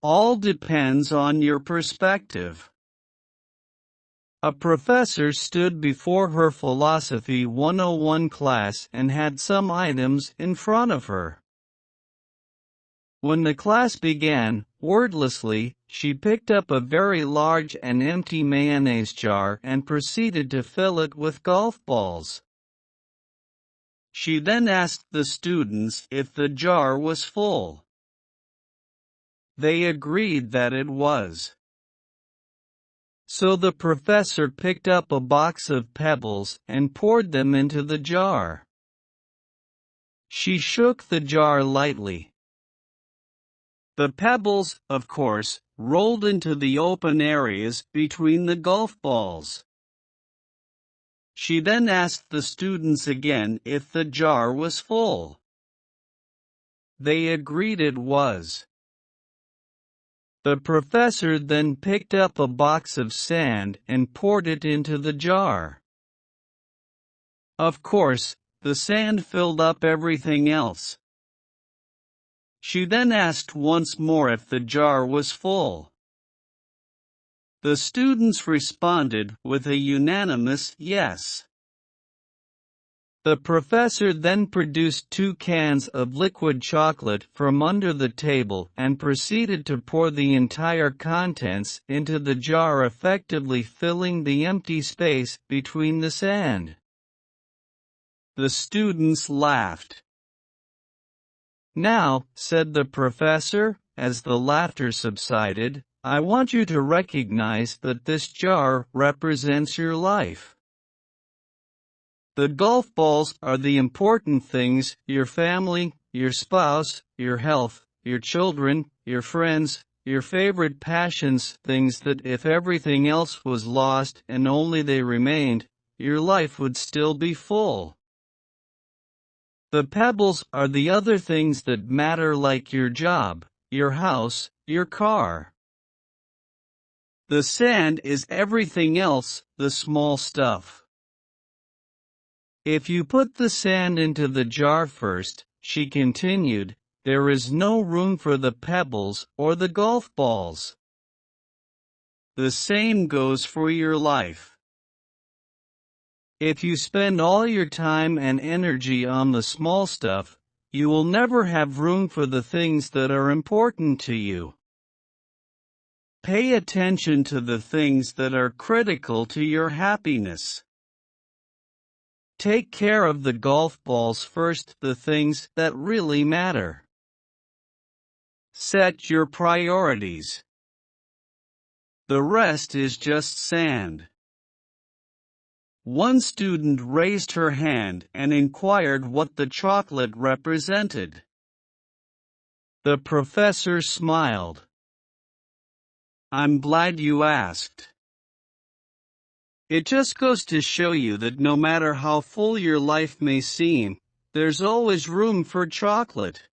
All depends on your perspective. A professor stood before her Philosophy 101 class and had some items in front of her. When the class began, wordlessly, she picked up a very large and empty mayonnaise jar and proceeded to fill it with golf balls. She then asked the students if the jar was full. They agreed that it was. So the professor picked up a box of pebbles and poured them into the jar. She shook the jar lightly. The pebbles, of course, rolled into the open areas between the golf balls. She then asked the students again if the jar was full. They agreed it was. The professor then picked up a box of sand and poured it into the jar. Of course, the sand filled up everything else. She then asked once more if the jar was full. The students responded with a unanimous yes. The professor then produced 2 cans of liquid chocolate from under the table and proceeded to pour the entire contents into the jar, effectively filling the empty space between the sand. The students laughed. "Now," said the professor, as the laughter subsided, "I want you to recognize that this jar represents your life. The golf balls are the important things: your family, your spouse, your health, your children, your friends, your favorite passions, things that if everything else was lost and only they remained, your life would still be full. The pebbles are the other things that matter, like your job, your house, your car. The sand is everything else, the small stuff. If you put the sand into the jar first," she continued, "there is no room for the pebbles or the golf balls. The same goes for your life. If you spend all your time and energy on the small stuff, you will never have room for the things that are important to you. Pay attention to the things that are critical to your happiness. Take care of the golf balls first, the things that really matter. Set your priorities. The rest is just sand." One student raised her hand and inquired what the chocolate represented. The professor smiled. "I'm glad you asked. It just goes to show you that no matter how full your life may seem, there's always room for chocolate."